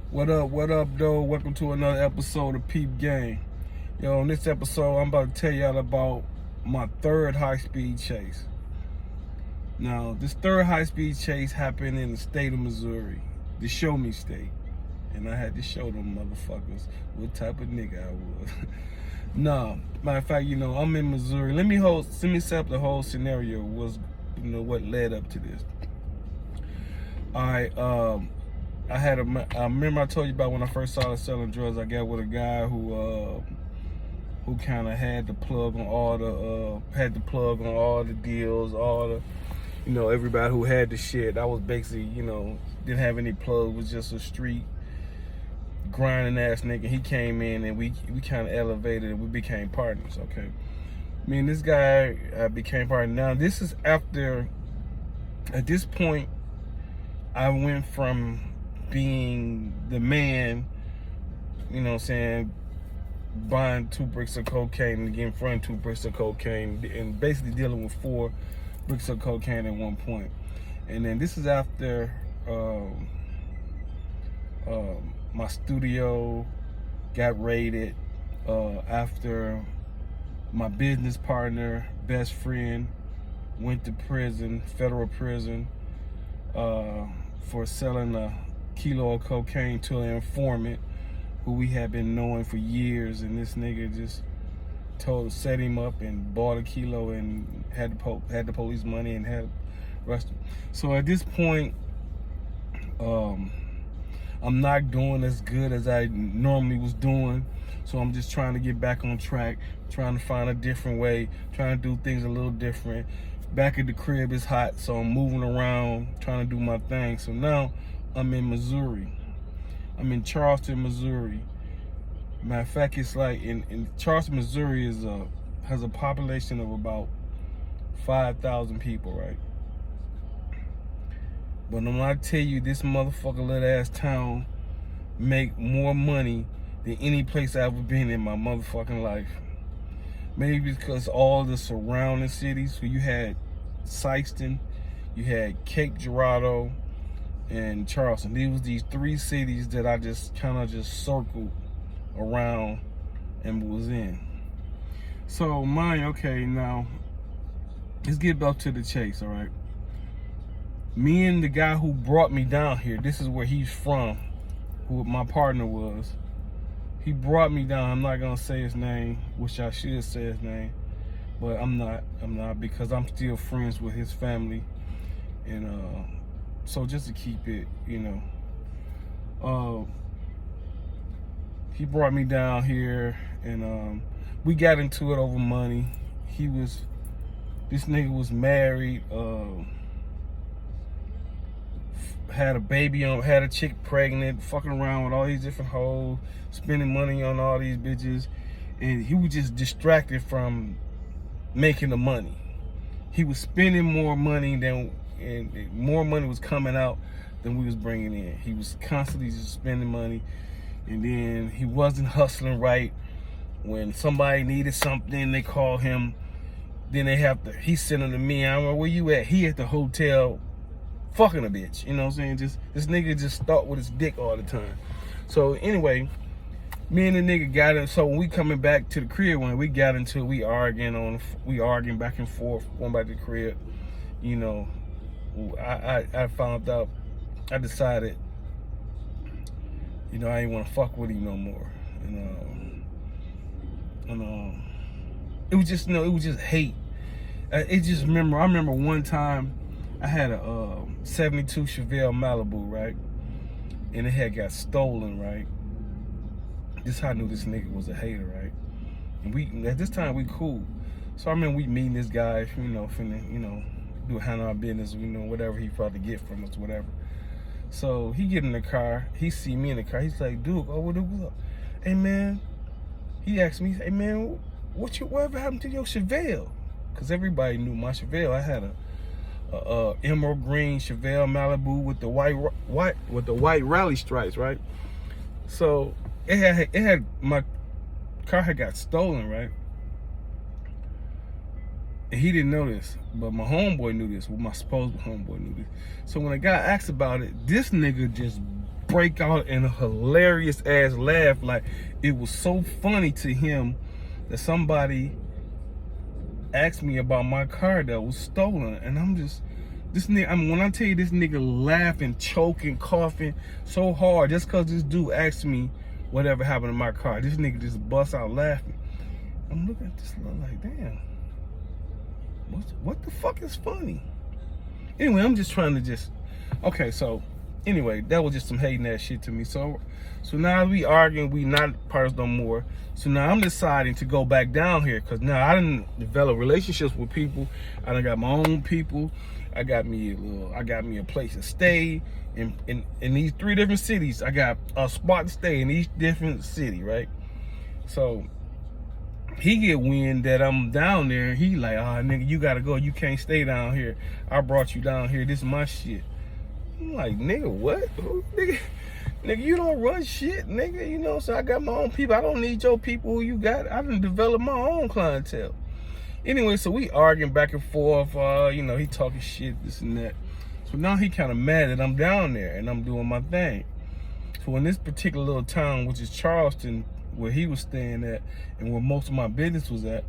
What up, though? Welcome to another episode of Peep Game. Yo, in this episode, I'm about to tell y'all about my third high-speed chase. Now, this third high-speed chase happened in the state of Missouri, the Show Me State. And I had to show them motherfuckers what type of nigga I was. No, matter of fact, I'm in Missouri. Let me set up the whole scenario, what led up to this. All right, I remember I told you about when I first started selling drugs. I got with a guy who kind of had the plug on all the deals, all the, everybody who had the shit. I was basically, didn't have any plug. Was just a street grinding ass nigga. He came in and we kind of elevated and we became partners. Okay, me and this guy became partners. Now this is after. At this point, I went from being the man, buying 2 bricks of cocaine and getting front 2 bricks of cocaine and basically dealing with 4 bricks of cocaine at one point. And then this is after my studio got raided, after my business partner, best friend, went to prison, federal prison, for selling a kilo of cocaine to an informant who we had been knowing for years, and this nigga just set him up and bought a kilo and had the police money and had arrested. So at this point, I'm not doing as good as I normally was doing, so I'm just trying to get back on track, trying to find a different way, trying to do things a little different. Back at the crib is hot, so I'm moving around, trying to do my thing. So now I'm in Missouri. I'm in Charleston, Missouri. Matter of fact, it's like in Charleston, Missouri has a population of about 5,000 people, right? But when I tell you this motherfucker little ass town make more money than any place I've ever been in my motherfucking life. Maybe because all the surrounding cities, so you had Sikeston, you had Cape Girardeau, and Charleston. These 3 cities that I just kind of circled around and was in. So okay, now let's get up to the chase, all right? Me and the guy who brought me down here, this is where he's from, who my partner was. He brought me down. I'm not gonna say his name, which I should say his name, but I'm not because I'm still friends with his family, and so just to keep it, he brought me down here, and we got into it over money. This nigga was married, had a baby had a chick pregnant, fucking around with all these different hoes, spending money on all these bitches, and he was just distracted from making the money. He was spending more money and more money was coming out than we was bringing in. He was constantly just spending money, and then he wasn't hustling right. When somebody needed something, they call him. Then he's sending to me. I don't know where you at. He at the hotel fucking a bitch, you know what I'm saying? Just this nigga just start with his dick all the time. So anyway, me and the nigga got it. So when we coming back to the crib, when we got into it, we arguing back and forth, going back to the crib. I found out, I decided, I ain't want to fuck with him no more. It was just, it was just hate. I remember one time I had a 72 Chevelle Malibu, right? And it had got stolen, right? This is how I knew this nigga was a hater, right? And at this time we cool. So I remember we meeting this guy, finna, handle our business, whatever he probably get from us, whatever. So he get in the car, he see me in the car, he's like, dude, what up? Hey man, he asked me, hey man, whatever happened to your Chevelle? Cause everybody knew my Chevelle. I had a emerald green Chevelle Malibu with the white rally stripes, right? So it had my car had got stolen, right? And he didn't know this, but my homeboy knew this. Well, my supposed homeboy knew this. So when a guy asked about it, this nigga just break out in a hilarious ass laugh. Like, it was so funny to him that somebody asked me about my car that was stolen. And I'm just, this nigga, when I tell you this nigga laughing, choking, coughing so hard just because this dude asked me whatever happened to my car, this nigga just busts out laughing. I'm looking at this like, damn, what the fuck is funny? Anyway, I'm just trying to just, okay, so anyway, that was just some hating ass shit to me. So now we arguing, we not partners no more. So now I'm deciding to go back down here because now I didn't develop relationships with people. I done got my own people. I got me a place to stay in these 3 different cities. I got a spot to stay in each different city, right? So he get wind that I'm down there. He like, oh nigga, you gotta go. You can't stay down here. I brought you down here. This is my shit. I'm like, nigga, what? Nigga, you don't run shit, nigga. You know, so I got my own people. I don't need your people who you got. I done developed my own clientele. Anyway, so we arguing back and forth. You know, he talking shit, this and that. So now he kind of mad that I'm down there and I'm doing my thing. So in this particular little town, which is Charleston, where he was staying at and where most of my business was at,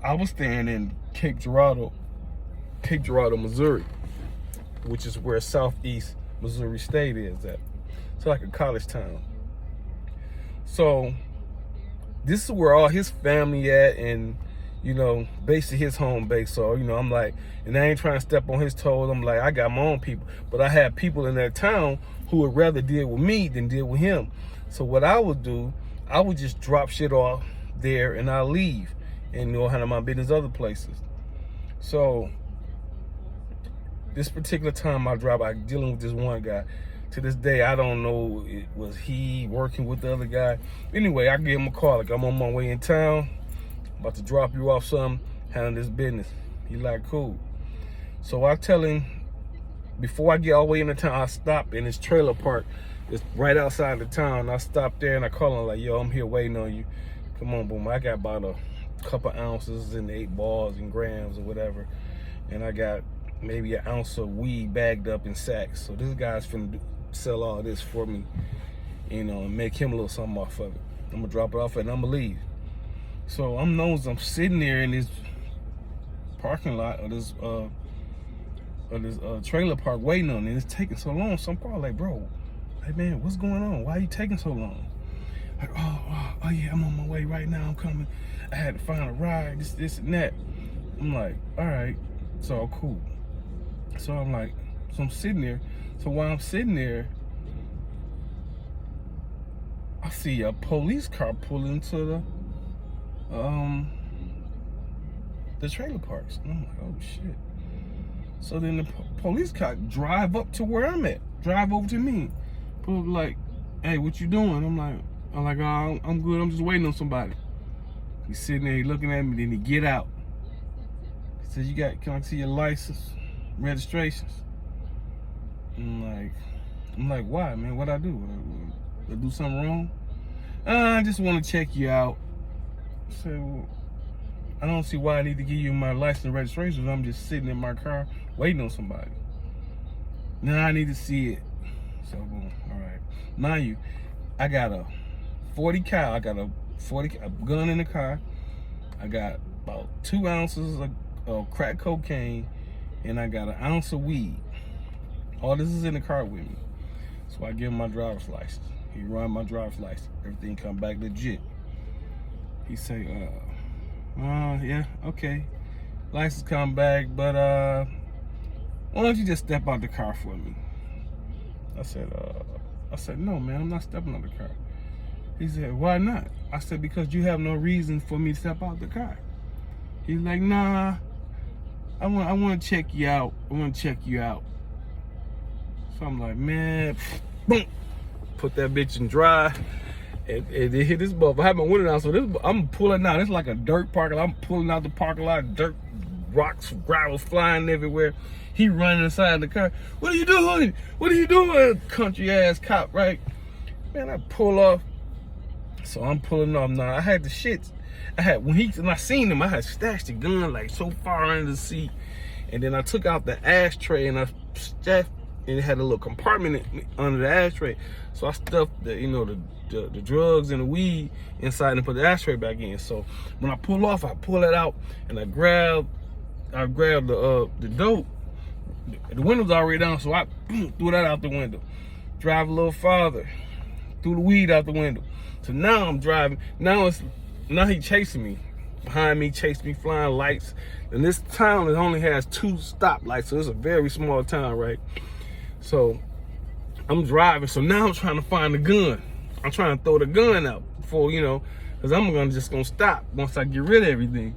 I was staying in Cape Girardeau, Missouri, which is where Southeast Missouri State is at. It's like a college town. So this is where all his family at, and you know, basically his home base. So, you know, I'm like, and I ain't trying to step on his toes. I'm like, I got my own people, but I had people in that town who would rather deal with me than deal with him. So what I would do, I would just drop shit off there and I'll leave and go handle my business other places. So this particular time I dealing with this one guy. To this day, I don't know, was he working with the other guy? Anyway, I gave him a call, like, I'm on my way in town, about to drop you off something, handle this business. He like, cool. So I tell him, before I get all the way into town, I stop in his trailer park. It's right outside the town. I stop there and I call him like, yo, I'm here waiting on you. Come on, boom. I got about a couple ounces and 8 bars and grams or whatever. And I got maybe an ounce of weed bagged up in sacks. So this guy's finna sell all this for me, you know, and make him a little something off of it. I'm gonna drop it off and I'm gonna leave. So I'm sitting there in this parking lot of this trailer park waiting on it. It's taking so long. So I'm probably like, bro, hey man, what's going on? Why are you taking so long? Like, oh yeah, I'm on my way right now. I'm coming. I had to find a ride, this and that. I'm like, all right, so cool. So I'm like, so I'm sitting there. So while I'm sitting there, I see a police car pull into the trailer parks. And I'm like, oh shit. So then the police car drive up to where I'm at, drive over to me. Pull up like, hey, what you doing? I'm like, oh, I'm good. I'm just waiting on somebody. He's sitting there, he looking at me, then he get out. He says, can I see your license, registrations? I'm like, why, man? What'd I do? Did I do something wrong? I just want to check you out. I said, well, I don't see why I need to give you my license and registration. I'm just sitting in my car waiting on somebody. Now I need to see it. So, boom, all right. Mind you, I got a 40 cal. I got a gun in the car. I got about 2 ounces of crack cocaine, and I got an ounce of weed. All this is in the car with me. So I give him my driver's license. He run my driver's license. Everything come back legit. He say, yeah, okay. License come back, but why don't you just step out the car for me? I said, no, man, I'm not stepping out the car. He said, why not? I said, because you have no reason for me to step out the car. He's like, nah, I want to check you out. I want to check you out. So I'm like, man, boom, put that bitch in drive, and it hit this bump. I have my window down, so I'm pulling out. It's like a dirt parking lot. I'm pulling out the parking lot, dirt, rocks, gravel flying everywhere. He running inside the car. What are you doing? What are you doing, country ass cop, right? Man, I pull off. So I'm pulling off now. I had the shits. When I seen him, I had stashed the gun like so far under the seat. And then I took out the ashtray and I and it had a little compartment under the ashtray. So I stuffed the drugs and the weed inside and put the ashtray back in. So when I pull off, I pull it out and I grab the dope. The window's already down, so I threw that out the window. Drive a little farther, threw the weed out the window. So now I'm driving. Now he chasing me. Behind me, chasing me, flying lights. And this town, it only has 2 stoplights, so it's a very small town, right? So I'm driving, so now I'm trying to find the gun. I'm trying to throw the gun out before, because I'm just gonna stop once I get rid of everything.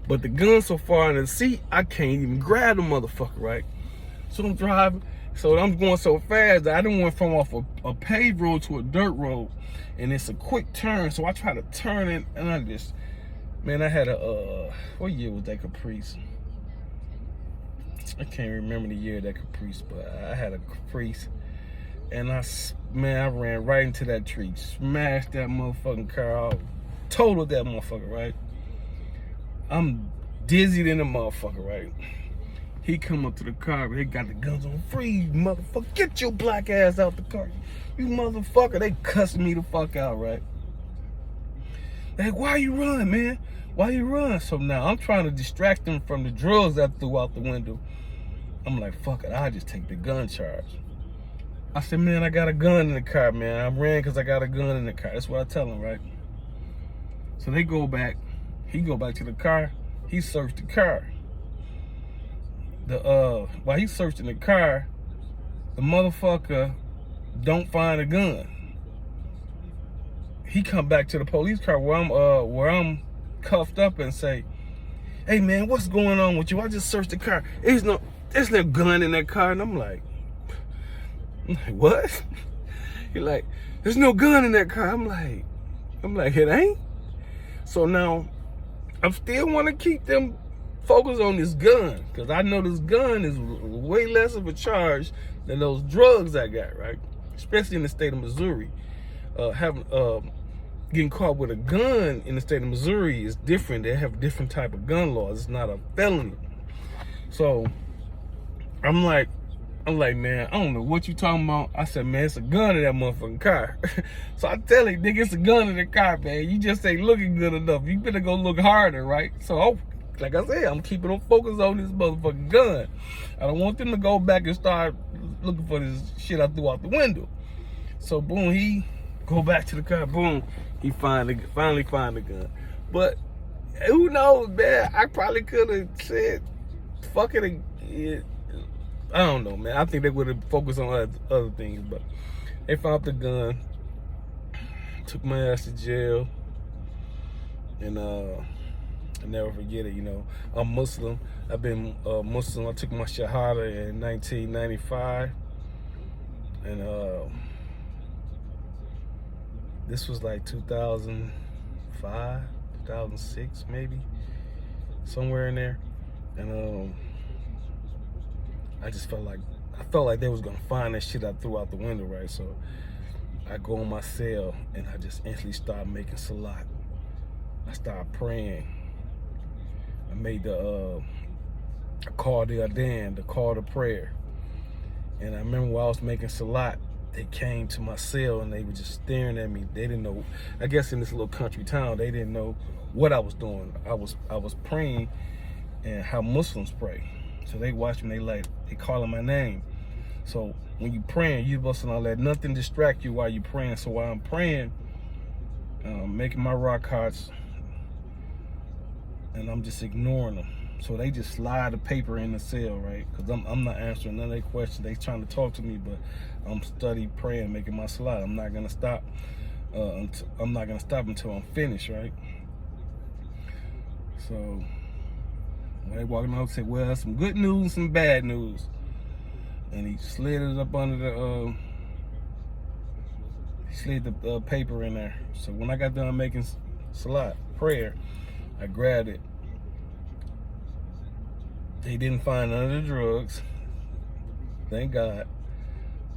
But the gun's so far in the seat, I can't even grab the motherfucker, right? So I'm driving, so I'm going so fast that I didn't want to come off a paved road to a dirt road. And it's a quick turn, so I try to turn it, and I had a, what year was that Caprice? I can't remember the year of that Caprice, but I had a Caprice. And I ran right into that tree, smashed that motherfucking car out, totaled that motherfucker, right? I'm dizzy in the motherfucker, right? He come up to the car, they got the guns on. Freeze, motherfucker, get your black ass out the car. You motherfucker, they cussing me the fuck out, right? They like, why you run, man? Why you run? So now I'm trying to distract them from the drugs that I threw out the window. I'm like, fuck it, I'll just take the gun charge. I said, man, I got a gun in the car, man. I ran because I got a gun in the car. That's what I tell them, right? So they go back. He go back to the car. He searched the car. While he's searching the car, the motherfucker don't find a gun. He come back to the police car where I'm cuffed up and say, hey man, what's going on with you? I just searched the car. There's no gun in that car. And I'm like, what? You're like, there's no gun in that car. I'm like, it ain't. So now I still want to keep them focused on this gun, because I know this gun is way less of a charge than those drugs I got, right? Especially in the state of Missouri. Getting caught with a gun in the state of Missouri is different. They have different type of gun laws. It's not a felony. So I'm like, man, I don't know what you talking about. I said, man, it's a gun in that motherfucking car. So I tell him, nigga, it's a gun in the car, man. You just ain't looking good enough. You better go look harder, right? So, like I said, I'm keeping them focused on this motherfucking gun. I don't want them to go back and start looking for this shit I threw out the window. So, boom, he go back to the car. Boom, he finally find the gun. But who knows, man? I probably could have said, fuck it. I don't know, man. I think they would have focused on other things, but they found the gun, took my ass to jail, and I never forget it. I'm Muslim. I've been Muslim. I took my Shahada in 1995, and this was like 2005, 2006, maybe, somewhere in there, and I felt like they was gonna find that shit I threw out the window, right? So I go in my cell and I just instantly start making salat. I started praying. I made the call to Adan, the call to prayer. And I remember while I was making salat, they came to my cell and they were just staring at me. They didn't know. I guess in this little country town, they didn't know what I was doing. I was praying and how Muslims pray. So they watch me, they calling my name. So when you praying, you supposed to not let nothing distract you while you praying. So while I'm praying, making my rakats, and I'm just ignoring them. So they just slide the paper in the cell, right? Because I'm not answering none of their questions. They trying to talk to me, but I'm study praying, making my salat. I'm not gonna stop. I'm not gonna stop until I'm finished, right? So when they walking out, say, well, some good news and some bad news. And he slid it up under the, he slid the paper in there. So when I got done making salat, prayer, I grabbed it. They didn't find none of the drugs, thank God.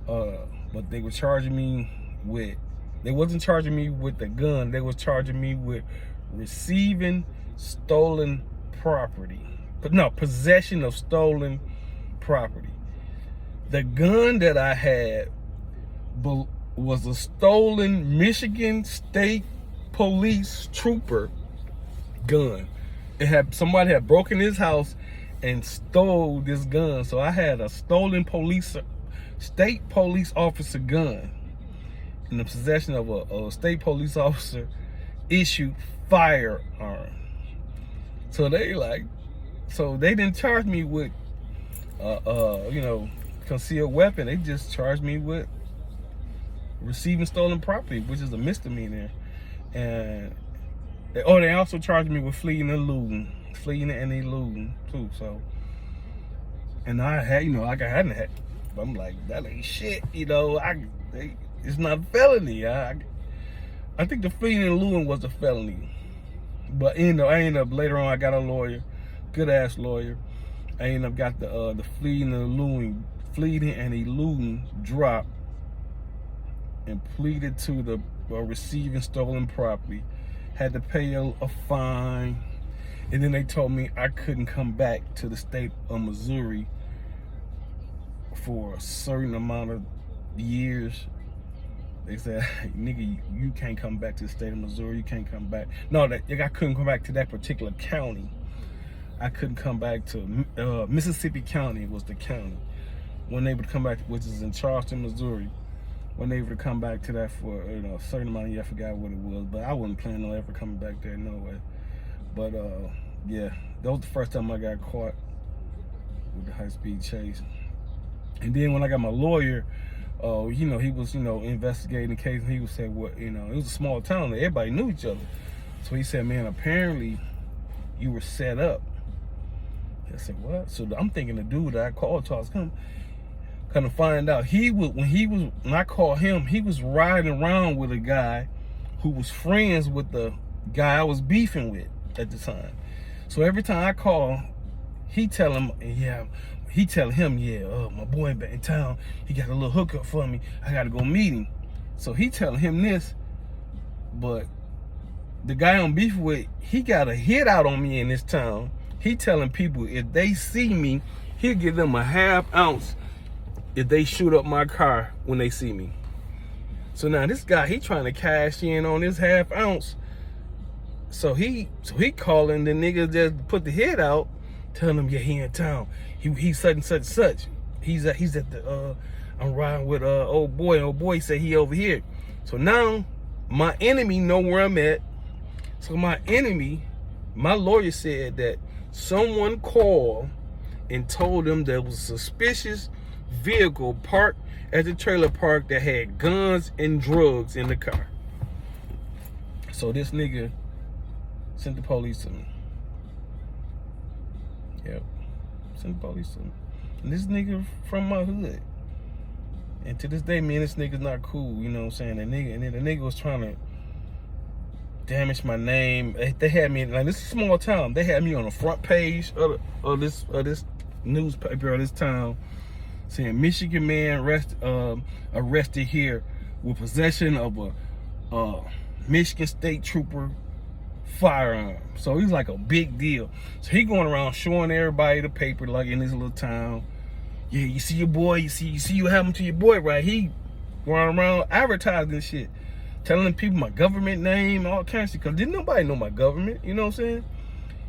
But they were charging me with, they wasn't charging me with the gun, they was charging me with receiving stolen property. But no, possession of stolen property. The gun that I had was a stolen Michigan State Police trooper gun. Somebody had broken his house and stole this gun. So I had a stolen state police officer gun in the possession of a state police officer issued firearm. So they didn't charge me with concealed weapon. They just charged me with receiving stolen property, which is a misdemeanor. And they also charged me with fleeing and eluding too. So, and I had, but I'm like, that ain't shit, it's not a felony. I think the fleeing and eluding was a felony, but I ended up later on. I got a lawyer, good ass lawyer. I ended up got the fleeing and eluding dropped and pleaded to the receiving stolen property. Had to pay a fine, and then they told me I couldn't come back to the state of Missouri for a certain amount of years. They said, hey, nigga, you can't come back to the state of Missouri. You can't come back. No, I couldn't come back to that particular county. I couldn't come back to Mississippi County was the county. Wasn't able to come back, which is in Charleston, Missouri. Wasn't able to come back to that for a certain amount of years. I forgot what it was, but I wasn't planning on ever coming back there, no way. But yeah, that was the first time I got caught with the high-speed chase. And then when I got my lawyer, he was investigating the case, and he would say, it was a small town, everybody knew each other. So he said, man, apparently you were set up. I said, what? So I'm thinking the dude that I called to come to find out, when I called him, he was riding around with a guy who was friends with the guy I was beefing with at the time. So every time I call, he tell him, my boy back in town, he got a little hookup for me. I gotta go meet him. So he telling him this, but the guy I'm beefing with, he got a hit out on me in this town. He telling people if they see me, he'll give them a ½ ounce if they shoot up my car when they see me. So now this guy, he trying to cash in on this ½ ounce. So he calling the nigga that put the hit out, telling him, yeah, he in town. He's such and such and such. He's at the I'm riding with old boy. Old boy said he over here. So now my enemy know where I'm at. So my lawyer said that someone called and told them there was a suspicious vehicle parked at the trailer park that had guns and drugs in the car. So this nigga sent the police to me. Yep, sent the police to me. And this nigga from my hood. And to this day, me and this nigga's not cool, you know what I'm saying? The nigga was trying to damage my name. They had me, like, this is a small town. They had me on the front page of this newspaper of this town, saying Michigan man arrested here with possession of a Michigan State trooper firearm. So he's like a big deal. So he going around showing everybody the paper, like in this little town. Yeah, you see your boy, you see what happened to your boy, right? He going around advertising shit, telling people my government name, all kinds of shit, because didn't nobody know my government, you know what I'm saying?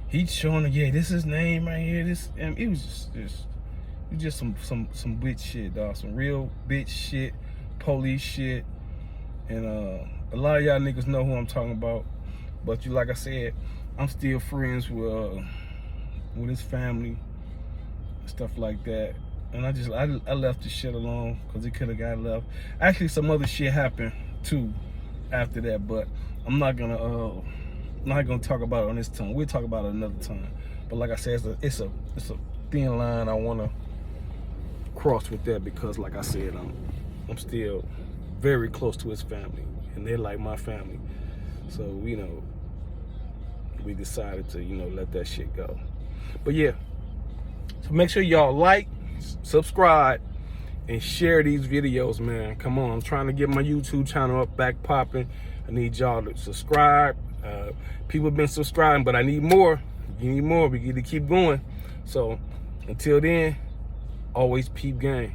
He's showing them, yeah, this is his name right here. This, and it was just some bitch shit, dog. Some real bitch shit, police shit. And a lot of y'all niggas know who I'm talking about. But like I said, I'm still friends with his family, stuff like that. And I left the shit alone because it could have got left. Actually, some other shit happened too after that, but I'm not gonna talk about it on this time. We'll talk about it another time. But like I said, it's a thin line I wanna cross with that, because like I said, I'm still very close to his family, and they're like my family. So we decided to let that shit go. But yeah, so make sure y'all like, subscribe, and share these videos, man. Come on, I'm trying to get my YouTube channel up, back popping. I need y'all to subscribe. People have been subscribing, but I need more. You need more. We need to keep going. So until then, always peep game.